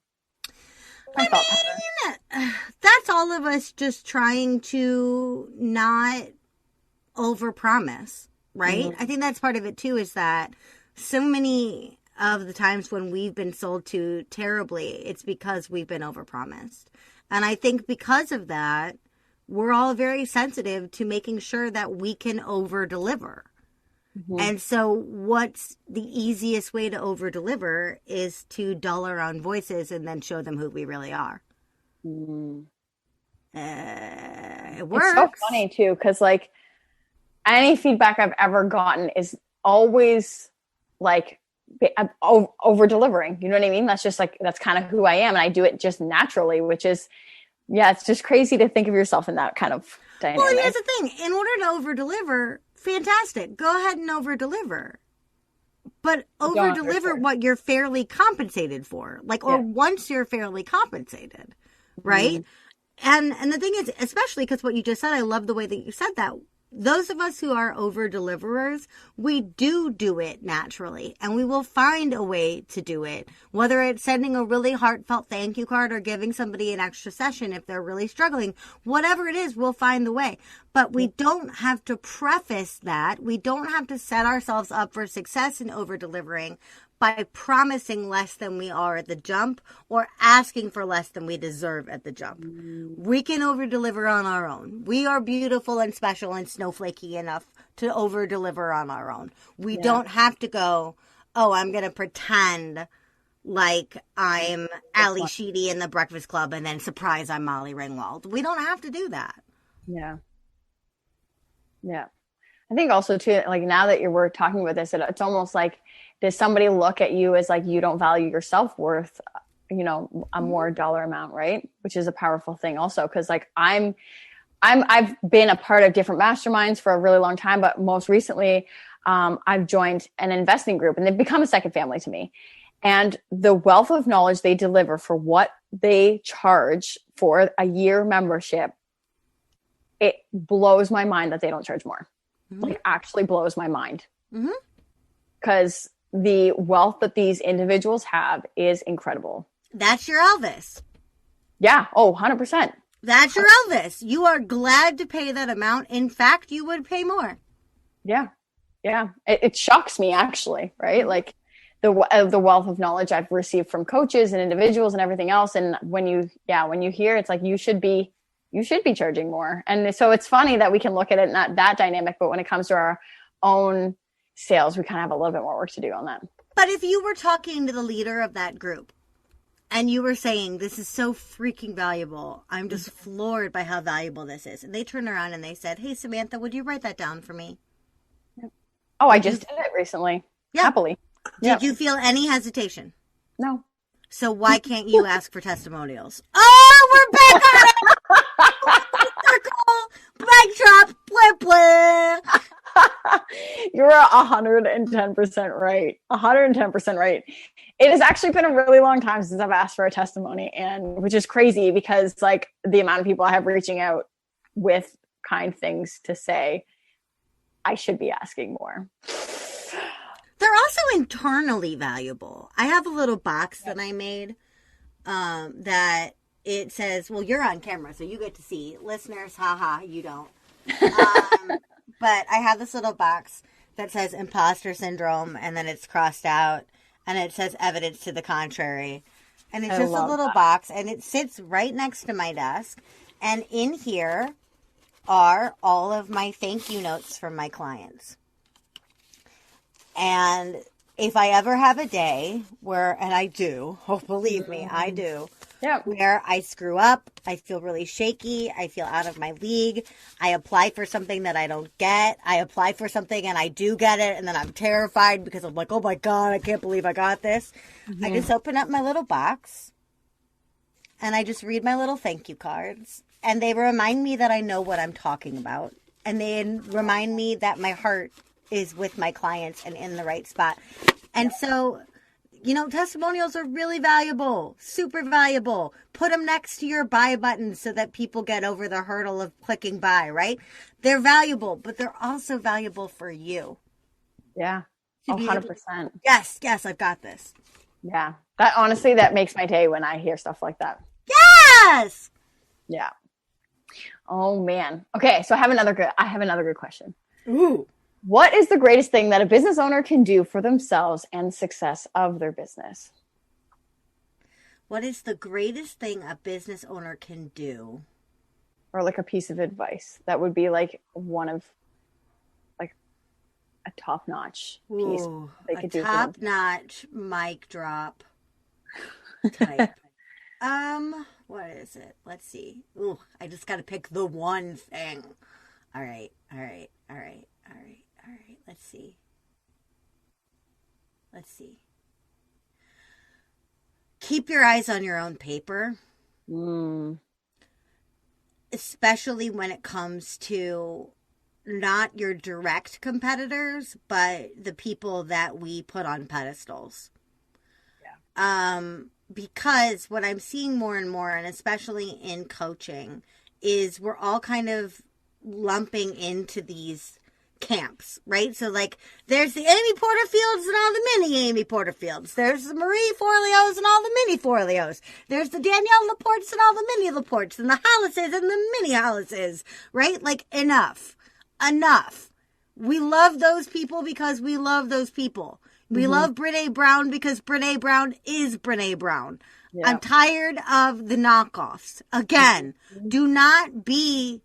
I mean, that's all of us just trying to not overpromise, right? Mm-hmm. I think that's part of it too, is that so many of the times when we've been sold to terribly, it's because we've been overpromised. And I think because of that, we're all very sensitive to making sure that we can over-deliver. Mm-hmm. And so what's the easiest way to over-deliver is to dull our own voices and then show them who we really are. Mm. It works. It's so funny, too, because, like, any feedback I've ever gotten is always, like, over-delivering. You know what I mean? That's just, like, that's kind of who I am. And I do it just naturally, which is, yeah, it's just crazy to think of yourself in that kind of dynamic. Well, here's the thing. In order to over-deliver, fantastic. Go ahead and over-deliver. But over-deliver what you're fairly compensated for. Like, or once you're fairly compensated, right? Mm-hmm. And the thing is, especially because what you just said, I love the way that you said that. Those of us who are over-deliverers, we do it naturally. And we will find a way to do it. Whether it's sending a really heartfelt thank you card or giving somebody an extra session if they're really struggling. Whatever it is, we'll find the way. But we don't have to preface that. We don't have to set ourselves up for success in over-delivering by promising less than we are at the jump or asking for less than we deserve at the jump. We can over-deliver on our own. We are beautiful and special and snowflakey enough to over-deliver on our own. We don't have to go, oh, I'm going to pretend like I'm Ali Sheedy in the Breakfast Club and then surprise I'm Molly Ringwald. We don't have to do that. Yeah. Yeah. I think also, too, like, now that we're talking about this, it's almost like, does somebody look at you as, like, you don't value your self-worth, you know, a more dollar amount, right? Which is a powerful thing also. Cause, like, I've been a part of different masterminds for a really long time, but most recently, I've joined an investing group and they've become a second family to me. And the wealth of knowledge they deliver for what they charge for a year membership, it blows my mind that they don't charge more. Mm-hmm. Like, actually blows my mind. Mm-hmm. Cause the wealth that these individuals have is incredible. That's your Elvis. Yeah. Oh, 100%. That's your Elvis. You are glad to pay that amount. In fact, you would pay more. Yeah. Yeah. It shocks me, actually, right? Like, the wealth of knowledge I've received from coaches and individuals and everything else. And when you hear, it's like, you should be charging more. And so it's funny that we can look at it, not that dynamic, but when it comes to our own sales, we kind of have a little bit more work to do on that. But if you were talking to the leader of that group and you were saying, this is so freaking valuable, I'm just floored by how valuable this is. And they turned around and they said, hey, Samantha, would you write that down for me? Oh, I just did it recently. Yeah. Happily. Did you feel any hesitation? No. So why can't you ask for testimonials? Oh, we're back on it! Circle, mic drop, blah, blah. You're 110% right. 110% right. It has actually been a really long time since I've asked for a testimony, and which is crazy because, like, the amount of people I have reaching out with kind things to say, I should be asking more. They're also internally valuable. I have a little box that I made that it says, well, you're on camera, so you get to see. Listeners, haha, you don't. But I have this little box that says Imposter Syndrome, and then it's crossed out, and it says evidence to the contrary. And it's just a little box, and it sits right next to my desk. And in here are all of my thank you notes from my clients. And if I ever have a day where, and I do, oh, believe me, I do, where I screw up, I feel really shaky, I feel out of my league, I apply for something that I don't get, I apply for something and I do get it, and then I'm terrified because I'm like, oh my God, I can't believe I got this. I just open up my little box and I just read my little thank you cards. And they remind me that I know what I'm talking about. And they remind me that my heart is with my clients and in the right spot. And so, you know, testimonials are really valuable, super valuable. Put them next to your buy button so that people get over the hurdle of clicking buy, right? They're valuable, but they're also valuable for you. Yeah. 100%. Yes, I've got this. Yeah. That honestly, that makes my day when I hear stuff like that. Yes. Yeah. Oh man. Okay, so I have another good question. Ooh. What is the greatest thing that a business owner can do for themselves and the success of their business? What is the greatest thing a business owner can do? Or like a piece of advice that would be like one of like a top-notch piece they could do. Top-notch mic drop type. What is it? Let's see. Ooh, I just got to pick the one thing. All right. Let's see. Keep your eyes on your own paper. Especially when it comes to not your direct competitors, but the people that we put on pedestals. Yeah. Because what I'm seeing more and more, and especially in coaching, is we're all kind of lumping into these camps, right? So like there's the Amy Porterfields and all the mini Amy Porterfields. There's the Marie Forleos and all the mini Forleos. There's the Danielle Laportes and all the mini Laportes and the Hollises and the mini Hollises, right? Like enough. We love those people because we love those people. We love Brene Brown because Brene Brown is Brene Brown. Yeah. I'm tired of the knockoffs. Again, do not be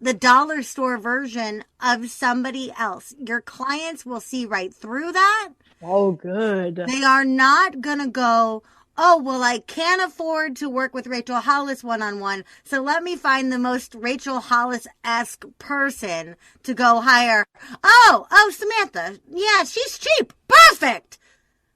the dollar store version of somebody else. Your clients will see right through that. Oh, good. They are not going to go, oh, well, I can't afford to work with Rachel Hollis one-on-one, so let me find the most Rachel Hollis-esque person to go hire. Oh, Samantha. Yeah, she's cheap. Perfect.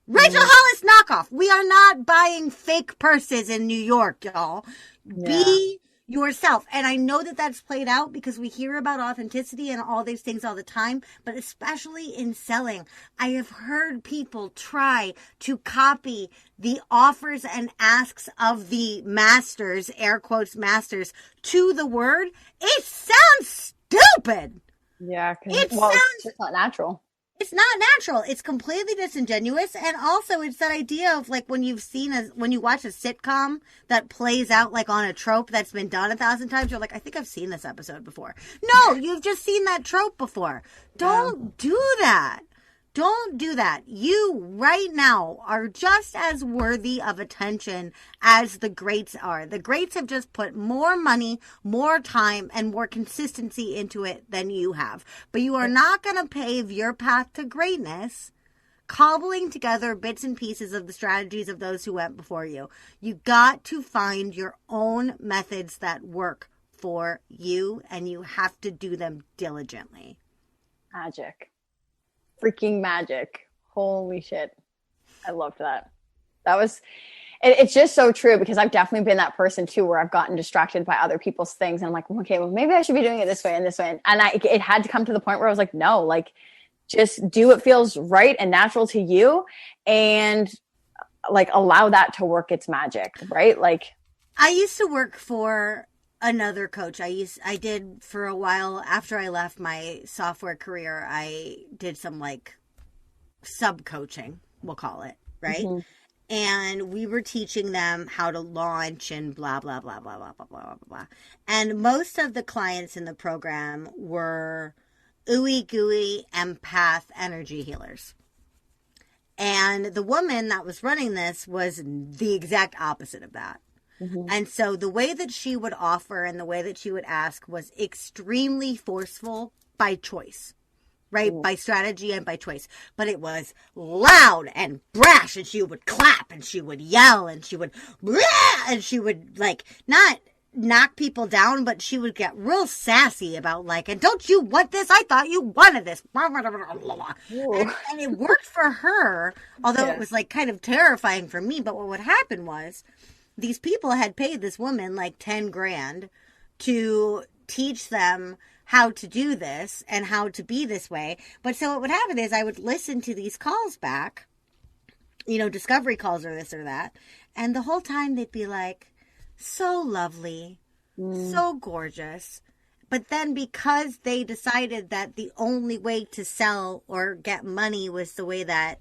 Rachel Hollis knockoff. We are not buying fake purses in New York, y'all. Yeah. Be yourself. And I know that that's played out because we hear about authenticity and all these things all the time, but especially in selling, I have heard people try to copy the offers and asks of the masters, air quotes masters, to the word. It sounds stupid. Yeah. It's just not natural. It's not natural. It's completely disingenuous. And also it's that idea of like when you watch a sitcom that plays out like on a trope that's been done 1,000 times, you're like, I think I've seen this episode before. No, you've just seen that trope before. Don't do that. Don't do that. You right now are just as worthy of attention as the greats are. The greats have just put more money, more time, and more consistency into it than you have. But you are not going to pave your path to greatness cobbling together bits and pieces of the strategies of those who went before you. You got to find your own methods that work for you, and you have to do them diligently. Magic. Freaking magic. Holy shit. I loved that. It's just so true because I've definitely been that person too, where I've gotten distracted by other people's things. And I'm like, okay, well, maybe I should be doing it this way and this way. And it had to come to the point where I was like, no, like just do what feels right and natural to you and like allow that to work its magic. Right. Like I used to work for another coach. I did for a while after I left my software career. I did some like sub coaching, we'll call it, right? Mm-hmm. And we were teaching them how to launch and blah, blah, blah, blah, blah, blah, blah, blah, blah. And most of the clients in the program were ooey gooey empath energy healers. And the woman that was running this was the exact opposite of that. Mm-hmm. And so the way that she would offer and the way that she would ask was extremely forceful by choice, right? Mm. By strategy and by choice. But it was loud and brash, and she would clap and she would yell and she would, and she would like not knock people down, but she would get real sassy about like, and don't you want this? I thought you wanted this. And it worked for her, although it was like kind of terrifying for me. But what would happen was these people had paid this woman like 10 grand to teach them how to do this and how to be this way. But so what would happen is I would listen to these calls back, you know, discovery calls or this or that. And the whole time they'd be like, so lovely, so gorgeous. But then because they decided that the only way to sell or get money was the way that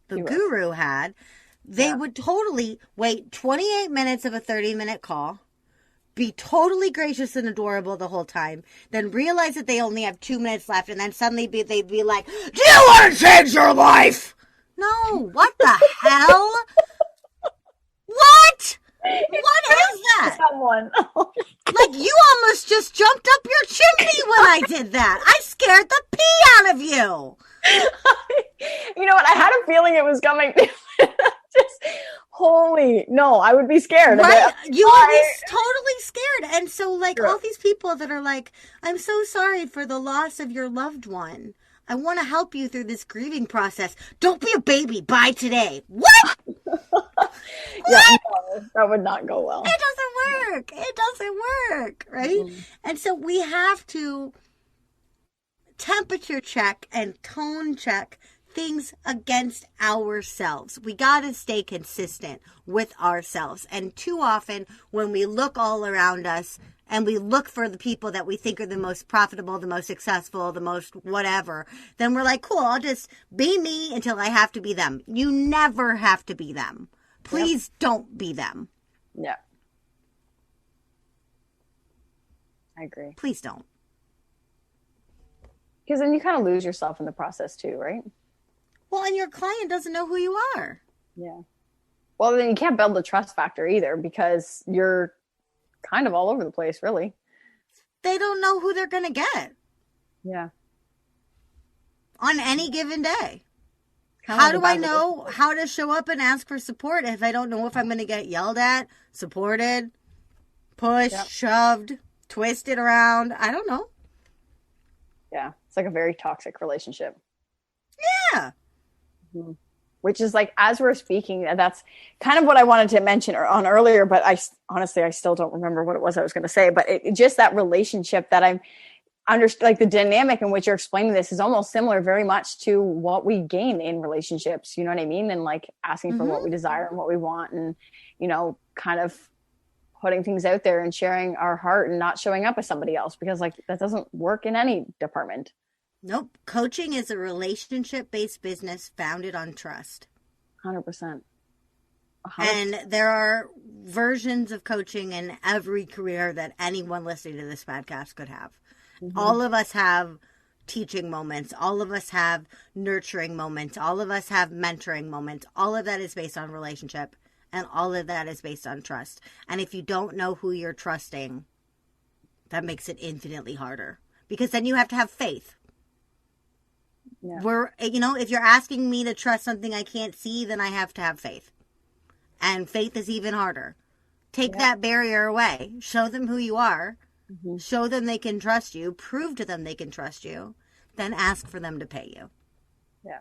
the guru had, they would totally wait 28 minutes of a 30-minute call, be totally gracious and adorable the whole time, then realize that they only have 2 minutes left, and then suddenly they'd be like, do you want to change your life? No, what the hell? What? What is that? Someone. Like, you almost just jumped up your chimney when I did that. I scared the pee out of you. You know what? I had a feeling it was coming. Just, holy, no, I would be scared. Right? You would be totally scared. And so, like, all these people that are like, I'm so sorry for the loss of your loved one. I want to help you through this grieving process. Don't be a baby. Bye today. What? Yeah, no, that would not go well. It doesn't work. It doesn't work, right? Mm-hmm. And so we have to temperature check and tone check things against ourselves. We got to stay consistent with ourselves. And too often when we look all around us and we look for the people that we think are the most profitable, the most successful, the most whatever, then we're like, cool, I'll just be me until I have to be them. You never have to be them. Please don't be them. Yeah. I agree. Please don't. Because then you kind of lose yourself in the process too, right? Well, and your client doesn't know who you are. Yeah. Well, then you can't build the trust factor either because you're kind of all over the place, really. They don't know who they're going to get. Yeah. On any given day. How do I know how to show up and ask for support if I don't know if I'm going to get yelled at, supported, pushed, shoved, twisted around? I don't know. Yeah. It's like a very toxic relationship. Yeah. Mm-hmm. Which is like, as we're speaking, that's kind of what I wanted to mention on earlier, but I still don't remember what it was I was going to say, but it just that relationship that I'm like the dynamic in which you're explaining this is almost similar very much to what we gain in relationships. You know what I mean? And like asking for what we desire and what we want and, you know, kind of putting things out there and sharing our heart and not showing up as somebody else because like that doesn't work in any department. Nope. Coaching is a relationship-based business founded on trust. 100%. And there are versions of coaching in every career that anyone listening to this podcast could have. Mm-hmm. All of us have teaching moments. All of us have nurturing moments. All of us have mentoring moments. All of that is based on relationship. And all of that is based on trust. And if you don't know who you're trusting, that makes it infinitely harder. Because then you have to have faith. Yeah. If you're asking me to trust something I can't see, then I have to have faith. And faith is even harder. Take that barrier away. Show them who you are. Mm-hmm. Show them they can trust you. Prove to them they can trust you. Then ask for them to pay you. Yeah.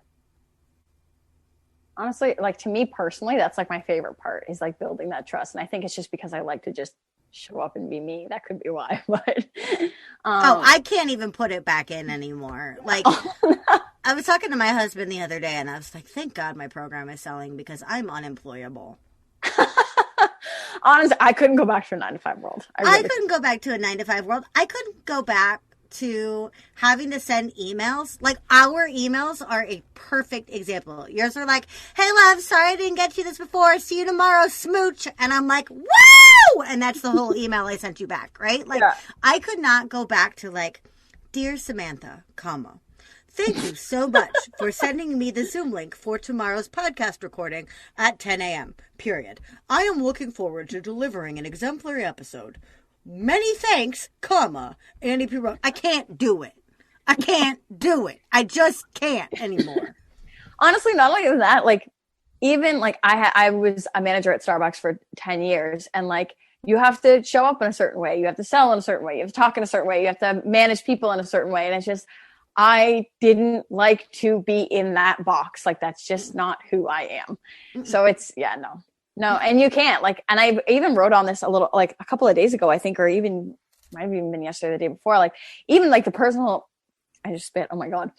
Honestly, like to me personally, that's like my favorite part is like building that trust. And I think it's just because I like to just show up and be me. That could be why. But I can't even put it back in anymore. Like I was talking to my husband the other day and I was like, thank God my program is selling because I'm unemployable. Honestly, I couldn't go back to a 9-to-5 world. I couldn't go back to a 9-to-5 world. I couldn't go back to having to send emails. Like our emails are a perfect example. Yours are like, hey love, sorry I didn't get you this before. See you tomorrow, smooch. And I'm like, woo! And that's the whole email I sent you back, right? Like I could not go back to like, dear Samantha, comma, Thank you so much for sending me the Zoom link for tomorrow's podcast recording at 10 a.m. Period. I am looking forward to delivering an exemplary episode. Many thanks, comma, Annie P. Rowe. I can't do it. I can't do it. I just can't anymore. Honestly, not only that, like, even like I was a manager at Starbucks for 10 years, and like, you have to show up in a certain way. You have to sell in a certain way. You have to talk in a certain way. You have to manage people in a certain way. And it's just, I didn't like to be in that box. Like, that's just not who I am. So it's, no. And you can't, like, and I even wrote on this a little, like a couple of days ago, I think, or even might have even been yesterday, the day before, like even like the personal, I just spit. Oh my God.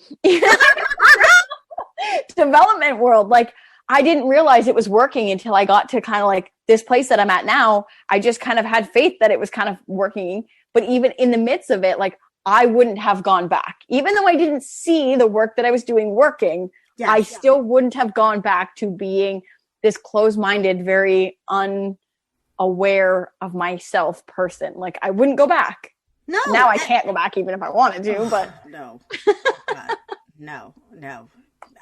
Development world. Like, I didn't realize it was working until I got to kind of like this place that I'm at now. I just kind of had faith that it was kind of working. But even in the midst of it, like, I wouldn't have gone back. Even though I didn't see the work that I was doing working, I still wouldn't have gone back to being this closed-minded, very unaware of myself person. Like, I wouldn't go back. No. Now I can't go back even if I wanted to, but. No. God. No.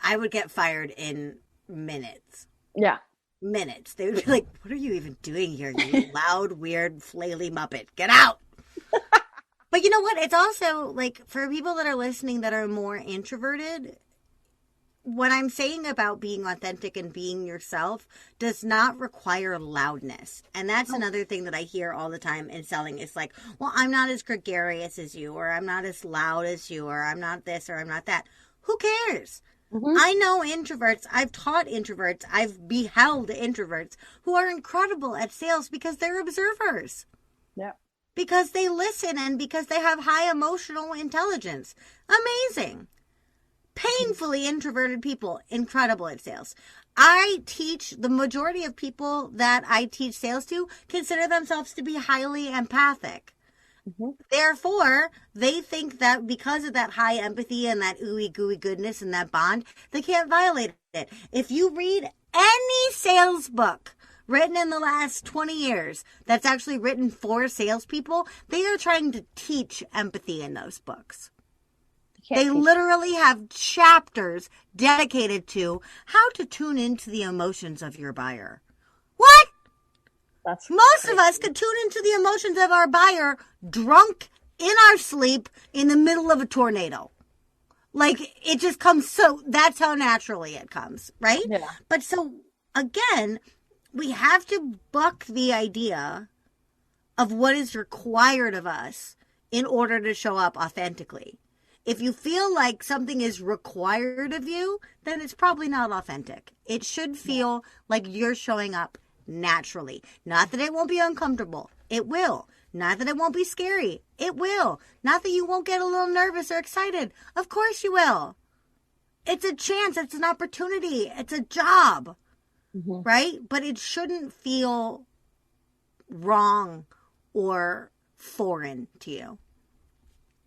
I would get fired in minutes. Yeah. Minutes. They would be like, what are you even doing here, you loud, weird, flaily Muppet? Get out! But you know what? It's also, like, for people that are listening that are more introverted, what I'm saying about being authentic and being yourself does not require loudness. And that's another thing that I hear all the time in selling. It's like, well, I'm not as gregarious as you, or I'm not as loud as you, or I'm not this, or I'm not that. Who cares? Mm-hmm. I know introverts. I've taught introverts. I've beheld introverts who are incredible at sales because they're observers. Yeah. Because they listen and because they have high emotional intelligence. Amazing. Painfully introverted people, incredible at sales. I teach, the majority of people that I teach sales to consider themselves to be highly empathic. Mm-hmm. Therefore, they think that because of that high empathy and that ooey gooey goodness and that bond, they can't violate it. If you read any sales book written in the last 20 years that's actually written for salespeople, they are trying to teach empathy in those books. They literally have chapters dedicated to how to tune into the emotions of your buyer. What? Most crazy. Of us could tune into the emotions of our buyer drunk in our sleep in the middle of a tornado. Like, it just comes so, that's how naturally it comes, right? Yeah. But so, again, we have to buck the idea of what is required of us in order to show up authentically. If you feel like something is required of you, then it's probably not authentic. It should feel like you're showing up naturally. Not that it won't be uncomfortable. It will. Not that it won't be scary. It will. Not that you won't get a little nervous or excited. Of course you will. It's a chance. It's an opportunity. It's a job. Mm-hmm. Right? But it shouldn't feel wrong or foreign to you.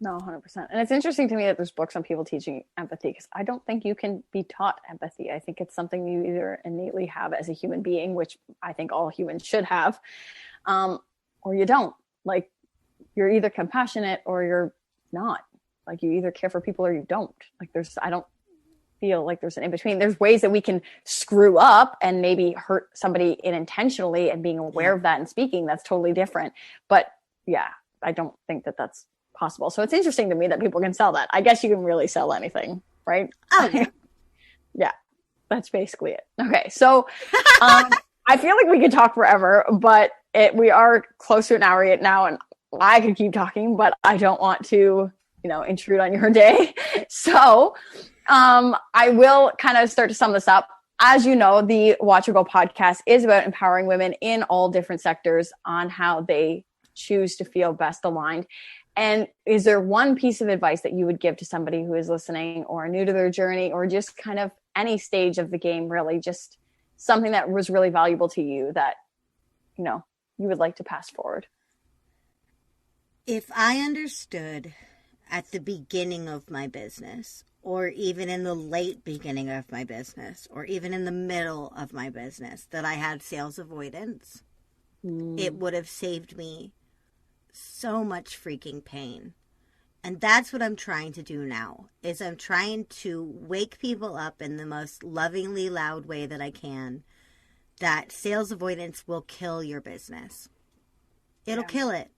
No, 100%. And it's interesting to me that there's books on people teaching empathy, because I don't think you can be taught empathy. I think it's something you either innately have as a human being, which I think all humans should have, or you don't. Like, you're either compassionate or you're not. Like, you either care for people or you don't. Like, I don't feel like there's an in-between. There's ways that we can screw up and maybe hurt somebody unintentionally, and being aware of that and speaking, that's totally different. But yeah, I don't think that that's possible. So it's interesting to me that people can sell that. I guess you can really sell anything, right? Oh, yeah. Yeah, that's basically it. Okay, so I feel like we could talk forever, but we are close to an hour yet now, and I could keep talking, but I don't want to, intrude on your day. So I will kind of start to sum this up. As you know, the Watch Or Go podcast is about empowering women in all different sectors on how they choose to feel best aligned. And is there one piece of advice that you would give to somebody who is listening or new to their journey, or just kind of any stage of the game, really, just something that was really valuable to you that, you would like to pass forward? If I understood at the beginning of my business, or even in the late beginning of my business, or even in the middle of my business, that I had sales avoidance, it would have saved me so much freaking pain. And that's what I'm trying to do now, is I'm trying to wake people up in the most lovingly loud way that I can, that sales avoidance will kill your business. It'll kill it.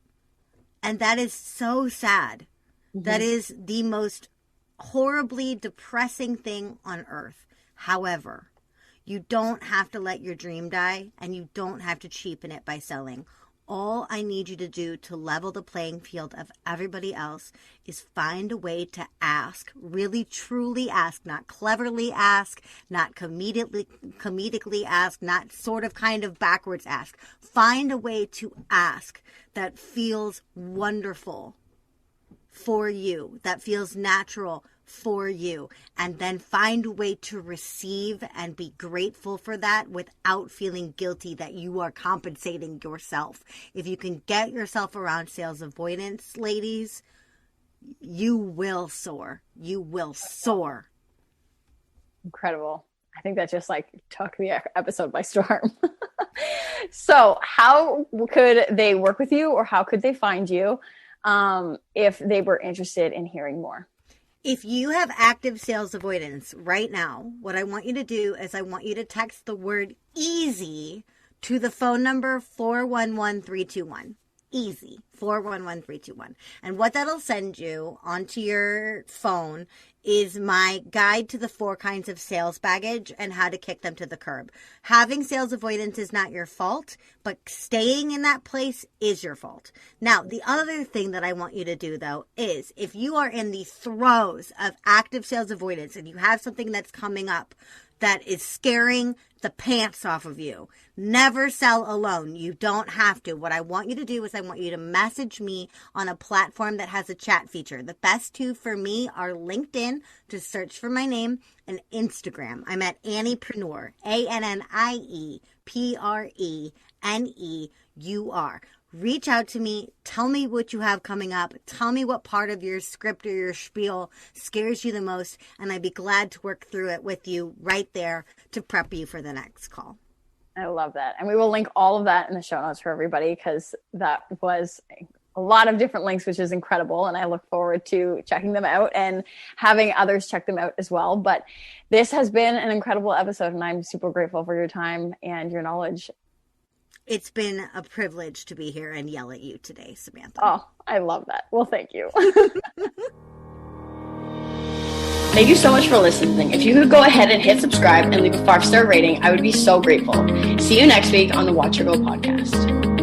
And that is so sad. Mm-hmm. That is the most horribly depressing thing on earth. However, you don't have to let your dream die, and you don't have to cheapen it by selling. All I need you to do to level the playing field of everybody else is find a way to ask, really truly ask, not cleverly ask, not comedically ask, not sort of kind of backwards ask. Find a way to ask that feels wonderful for you, that feels natural for you, and then find a way to receive and be grateful for that without feeling guilty that you are compensating yourself. If you can get yourself around sales avoidance, ladies, you will soar. You will soar. Incredible. I think that just like took the episode by storm. So how could they work with you, or how could they find you if they were interested in hearing more? If you have active sales avoidance right now, what I want you to do is I want you to text the word easy to the phone number 411321. Easy, 411321. And what that'll send you onto your phone is my guide to the 4 kinds of sales baggage and how to kick them to the curb. Having sales avoidance is not your fault, but staying in that place is your fault. Now, the other thing that I want you to do, though, is if you are in the throes of active sales avoidance and you have something that's coming up that is scaring the pants off of you, never sell alone. You don't have to. What I want you to do is I want you to message me on a platform that has a chat feature. The best 2 for me are LinkedIn, to search for my name, and Instagram. I'm at Anniepreneur, ANNIEPRENEUR. Reach out to me. Tell me what you have coming up. Tell me what part of your script or your spiel scares you the most, and I'd be glad to work through it with you right there to prep you for the next call. I love that. And we will link all of that in the show notes for everybody, because that was a lot of different links, which is incredible. And I look forward to checking them out and having others check them out as well. But this has been an incredible episode, and I'm super grateful for your time and your knowledge. It's been a privilege to be here and yell at you today, Samantha. Oh, I love that. Well, thank you. Thank you so much for listening. If you could go ahead and hit subscribe and leave a 5-star rating, I would be so grateful. See you next week on the Watch Your Go podcast.